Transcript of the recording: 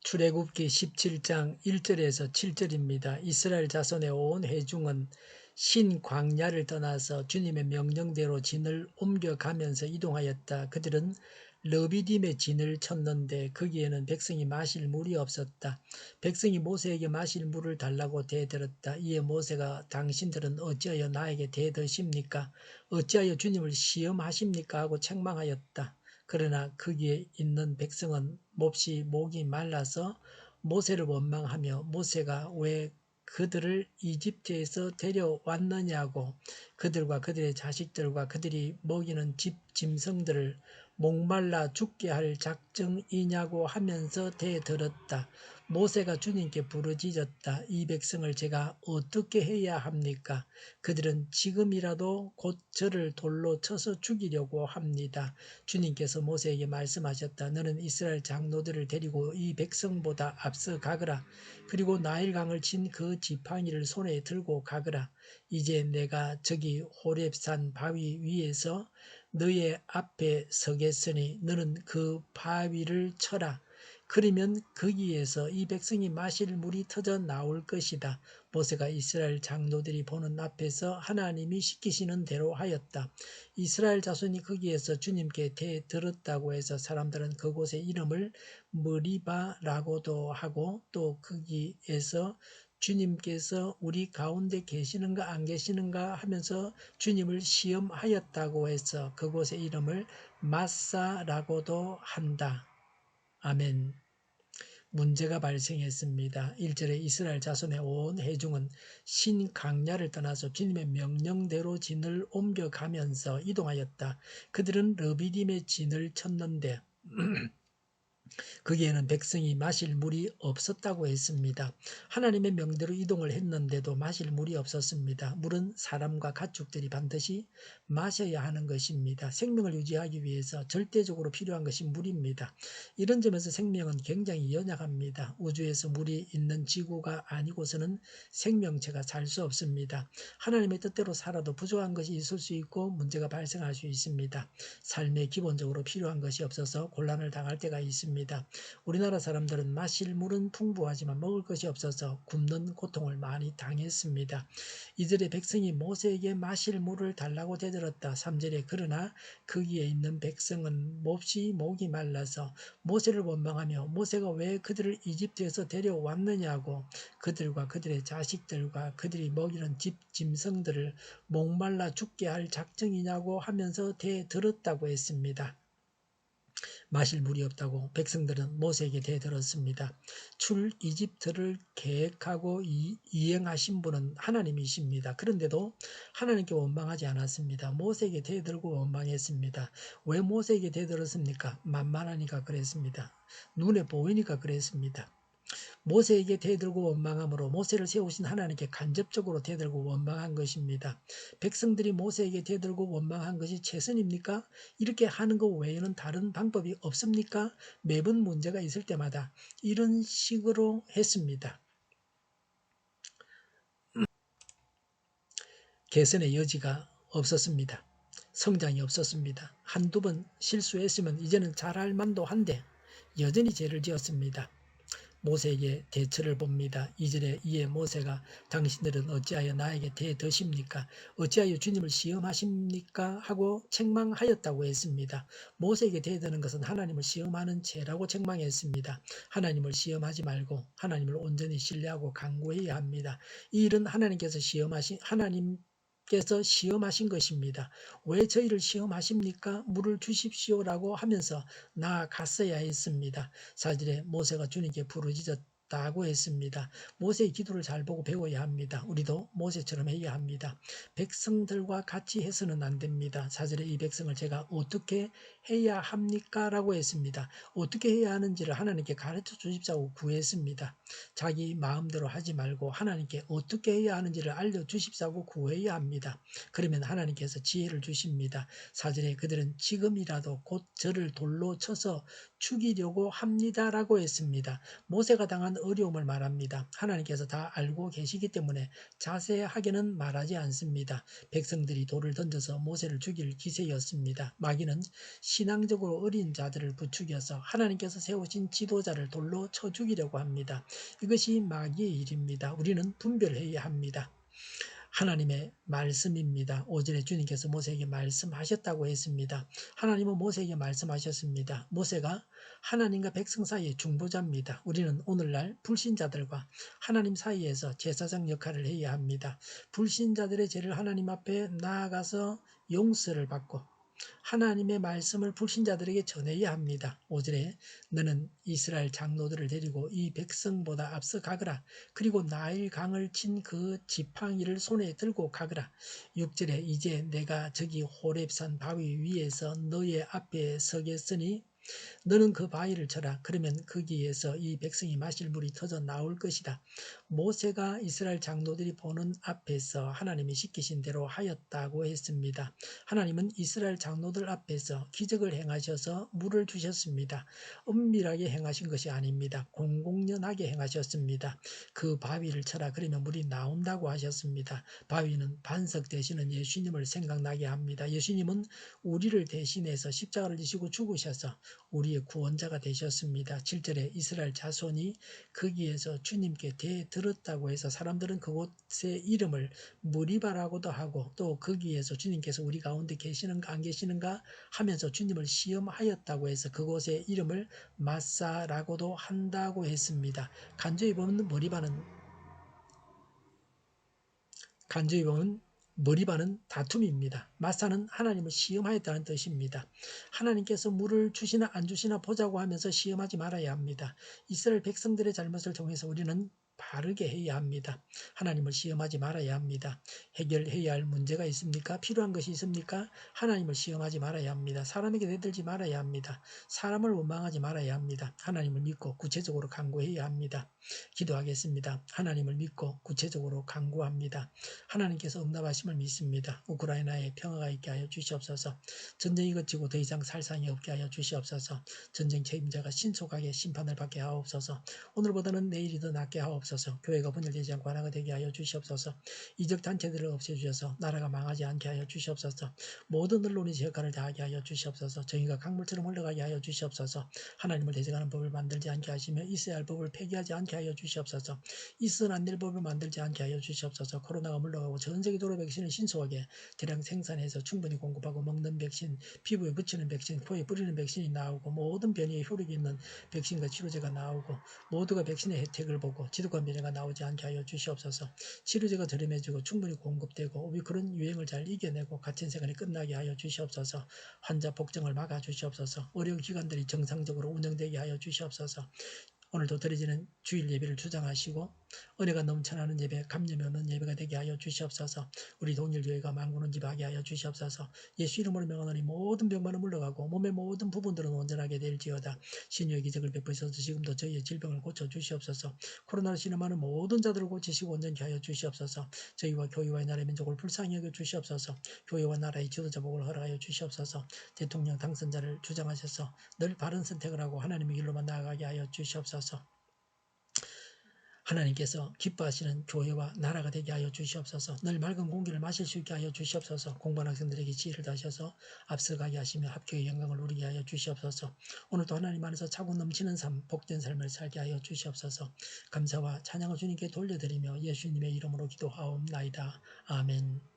출애굽기 17장 1절에서 7절입니다. 이스라엘 자손의 온 회중은 신 광야를 떠나서 주님의 명령대로 진을 옮겨가면서 이동하였다. 그들은 르비딤의 진을 쳤는데 거기에는 백성이 마실 물이 없었다. 백성이 모세에게 마실 물을 달라고 대들었다. 이에 모세가 당신들은 어찌하여 나에게 대드십니까? 어찌하여 주님을 시험하십니까? 하고 책망하였다. 그러나 거기에 있는 백성은 몹시 목이 말라서 모세를 원망하며 모세가 왜 그들을 이집트에서 데려왔느냐고 그들과 그들의 자식들과 그들이 먹이는 집 짐승들을 목말라 죽게 할 작정이냐고 하면서 대들었다. 모세가 주님께 부르짖었다. 이 백성을 제가 어떻게 해야 합니까? 그들은 지금이라도 곧 저를 돌로 쳐서 죽이려고 합니다. 주님께서 모세에게 말씀하셨다. 너는 이스라엘 장로들을 데리고 이 백성보다 앞서 가거라. 그리고 나일강을 친 그 지팡이를 손에 들고 가거라. 이제 내가 저기 호렙산 바위 위에서 너의 앞에 서겠으니 너는 그 바위를 쳐라. 그러면 거기에서 이 백성이 마실 물이 터져 나올 것이다. 모세가 이스라엘 장로들이 보는 앞에서 하나님이 시키시는 대로 하였다. 이스라엘 자손이 거기에서 주님께 대들었다고 해서 사람들은 그곳의 이름을 머리바라고도 하고 또 거기에서 주님께서 우리 가운데 계시는가 안 계시는가 하면서 주님을 시험하였다고 해서 그곳의 이름을 마사라고도 한다. 아멘. 문제가 발생했습니다. 1절에 이스라엘 자손의 온 회중은 신 강야를 떠나서 주님의 명령대로 진을 옮겨가면서 이동하였다. 그들은 르비딤의 진을 쳤는데 거기에는 백성이 마실 물이 없었다고 했습니다. 하나님의 명대로 이동을 했는데도 마실 물이 없었습니다. 물은 사람과 가축들이 반드시 마셔야 하는 것입니다. 생명을 유지하기 위해서 절대적으로 필요한 것이 물입니다. 이런 점에서 생명은 굉장히 연약합니다. 우주에서 물이 있는 지구가 아니고서는 생명체가 살 수 없습니다. 하나님의 뜻대로 살아도 부족한 것이 있을 수 있고 문제가 발생할 수 있습니다. 삶에 기본적으로 필요한 것이 없어서 곤란을 당할 때가 있습니다. 우리나라 사람들은 마실 물은 풍부하지만 먹을 것이 없어서 굶는 고통을 많이 당했습니다. 2절에 백성이 모세에게 마실 물을 달라고 대들었다. 3절에 그러나 거기에 있는 백성은 몹시 목이 말라서 모세를 원망하며 모세가 왜 그들을 이집트에서 데려왔느냐고 그들과 그들의 자식들과 그들이 먹이는 집 짐승들을 목말라 죽게 할 작정이냐고 하면서 대들었다고 했습니다. 마실 물이 없다고 백성들은 모세에게 대들었습니다. 출 이집트를 계획하고 이행하신 분은 하나님이십니다. 그런데도 하나님께 원망하지 않았습니다. 모세에게 대들고 원망했습니다. 왜 모세에게 대들었습니까? 만만하니까 그랬습니다. 눈에 보이니까 그랬습니다. 모세에게 대들고 원망함으로 모세를 세우신 하나님께 간접적으로 대들고 원망한 것입니다. 백성들이 모세에게 대들고 원망한 것이 최선입니까? 이렇게 하는 것 외에는 다른 방법이 없습니까? 매번 문제가 있을 때마다 이런 식으로 했습니다. 개선의 여지가 없었습니다. 성장이 없었습니다. 한두 번 실수했으면 이제는 잘할 만도 한데 여전히 죄를 지었습니다. 모세에게 대처를 봅니다. 2절에 이에 모세가 당신들은 어찌하여 나에게 대드십니까? 어찌하여 주님을 시험하십니까? 하고 책망하였다고 했습니다. 모세에게 대드는 것은 하나님을 시험하는 죄라고 책망했습니다. 하나님을 시험하지 말고 하나님을 온전히 신뢰하고 간구해야 합니다. 이 일은 하나님께서 시험하신 것입니다. 왜 저희를 시험하십니까? 물을 주십시오라고 하면서 나아갔어야 했습니다. 4절에 모세가 주님께 부르짖었다고 했습니다. 모세의 기도를 잘 보고 배워야 합니다. 우리도 모세처럼 해야 합니다. 백성들과 같이 해서는 안 됩니다. 4절에 이 백성을 제가 어떻게 해야 합니까? 라고 했습니다. 어떻게 해야 하는지를 하나님께 가르쳐 주십사고 구했습니다. 자기 마음대로 하지 말고 하나님께 어떻게 해야 하는지를 알려주십사고 구해야 합니다. 그러면 하나님께서 지혜를 주십니다. 4절에 그들은 지금이라도 곧 저를 돌로 쳐서 죽이려고 합니다라고 했습니다. 모세가 당한 당한 어려움을 말합니다. 하나님께서 다 알고 계시기 때문에 자세하게는 말하지 않습니다. 백성들이 돌을 던져서 모세를 죽일 기세였습니다. 마귀는 신앙적으로 어린 자들을 부추겨서 하나님께서 세우신 지도자를 돌로 쳐 죽이려고 합니다. 이것이 마귀의 일입니다. 우리는 분별해야 합니다. 하나님의 말씀입니다. 오전에 주님께서 모세에게 말씀하셨다고 했습니다. 하나님은 모세에게 말씀하셨습니다. 모세가 하나님과 백성 사이의 중보자입니다. 우리는 오늘날 불신자들과 하나님 사이에서 제사장 역할을 해야 합니다. 불신자들의 죄를 하나님 앞에 나아가서 용서를 받고 하나님의 말씀을 불신자들에게 전해야 합니다. 5절에 너는 이스라엘 장로들을 데리고 이 백성보다 앞서 가거라. 그리고 나일 강을 친 그 지팡이를 손에 들고 가거라. 6절에 이제 내가 저기 호렙산 바위 위에서 너의 앞에 서겠으니 너는 그 바위를 쳐라. 그러면 거기에서 이 백성이 마실 물이 터져 나올 것이다. 모세가 이스라엘 장로들이 보는 앞에서 하나님이 시키신 대로 하였다고 했습니다. 하나님은 이스라엘 장로들 앞에서 기적을 행하셔서 물을 주셨습니다. 은밀하게 행하신 것이 아닙니다. 공공연하게 행하셨습니다. 그 바위를 쳐라. 그러면 물이 나온다고 하셨습니다. 바위는 반석 되시는 예수님을 생각나게 합니다. 예수님은 우리를 대신해서 십자가를 지시고 죽으셔서 우리의 구원자가 되셨습니다. 7절에 이스라엘 자손이 거기에서 주님께 대들었다고 해서 사람들은 그곳의 이름을 무리바라고도 하고 또 거기에서 주님께서 우리 가운데 계시는가 안 계시는가 하면서 주님을 시험하였다고 해서 그곳의 이름을 마사라고도 한다고 했습니다. 간주에 보면 머리반은 다툼입니다. 마사는 하나님을 시험하였다는 뜻입니다. 하나님께서 물을 주시나 안 주시나 보자고 하면서 시험하지 말아야 합니다. 이스라엘 백성들의 잘못을 통해서 우리는 바르게 해야 합니다. 하나님을 시험하지 말아야 합니다. 해결해야 할 문제가 있습니까? 필요한 것이 있습니까? 하나님을 시험하지 말아야 합니다. 사람에게 대들지 말아야 합니다. 사람을 원망하지 말아야 합니다. 하나님을 믿고 구체적으로 간구해야 합니다. 기도하겠습니다. 하나님을 믿고 구체적으로 간구합니다. 하나님께서 응답하심을 믿습니다. 우크라이나에 평화가 있게 하여 주시옵소서. 전쟁이 그치고 더 이상 살상이 없게 하여 주시옵소서. 전쟁 책임자가 신속하게 심판을 받게 하옵소서. 오늘보다는 내일이 더 낫게 하옵소서. 교회가 분열되지 않고 하나가 되게 하여 주시옵소서. 이적 단체들을 없애주셔서 나라가 망하지 않게 하여 주시옵소서. 모든 언론이 제 역할을 다하게 하여 주시옵소서. 정의가 강물처럼 흘러가게 하여 주시옵소서. 하나님을 대적하는 법을 만들지 않게 하시며 있어야 할 법을 폐기하지 않게 하여 주시옵소서. 있어는 안 될 법을 만들지 않게 하여 주시옵소서. 코로나가 물러가고 전 세계적으로 백신을 신속하게 대량 생산해서 충분히 공급하고 먹는 백신, 피부에 붙이는 백신, 코에 뿌리는 백신이 나오고 모든 변이에 효력이 있는 백신과 치료제가 나오고 모두가 백신의 혜택을 보고 지독한 변이가 나오지 않게 하여 주시옵소서. 치료제가 저렴해지고 충분히 공급되고 오미크론 유행을 잘 이겨내고 갇힌 생활이 끝나게 하여 주시옵소서. 환자 폭증을 막아 주시옵소서. 의료기관들이 정상적으로 운영되게 하여 주시옵소서. 오늘도 드려지는 주일 예배를 주장하시고 은혜가 넘쳐나는 예배, 감염이 없는 예배가 되게 하여 주시옵소서. 우리 동일교회가 만군을 지배하게 하여 주시옵소서. 예수 이름으로 명하노니 모든 병만은 물러가고 몸의 모든 부분들은 온전하게 될지어다. 신유의 기적을 베푸셔서 지금도 저희의 질병을 고쳐 주시옵소서. 코로나로 신음하는 모든 자들을 고치시고 온전케 하여 주시옵소서. 저희와 교회와 나라의 민족을 불쌍히 여겨 주시옵소서. 교회와 나라의 지도자 복을 허락하여 주시옵소서. 대통령 당선자를 주장하셔서 늘 바른 선택을 하고 하나님의 길로만 나아가게 하여 주시옵소서. 하나님께서 기뻐하시는 교회와 나라가 되게 하여 주시옵소서. 늘 맑은 공기를 마실 수 있게 하여 주시옵소서. 공부하는 학생들에게 지혜를 다하셔서 앞서가게 하시며 합격의 영광을 누리게 하여 주시옵소서. 오늘도 하나님 안에서 차고 넘치는 삶, 복된 삶을 살게 하여 주시옵소서. 감사와 찬양을 주님께 돌려드리며 예수님의 이름으로 기도하옵나이다. 아멘.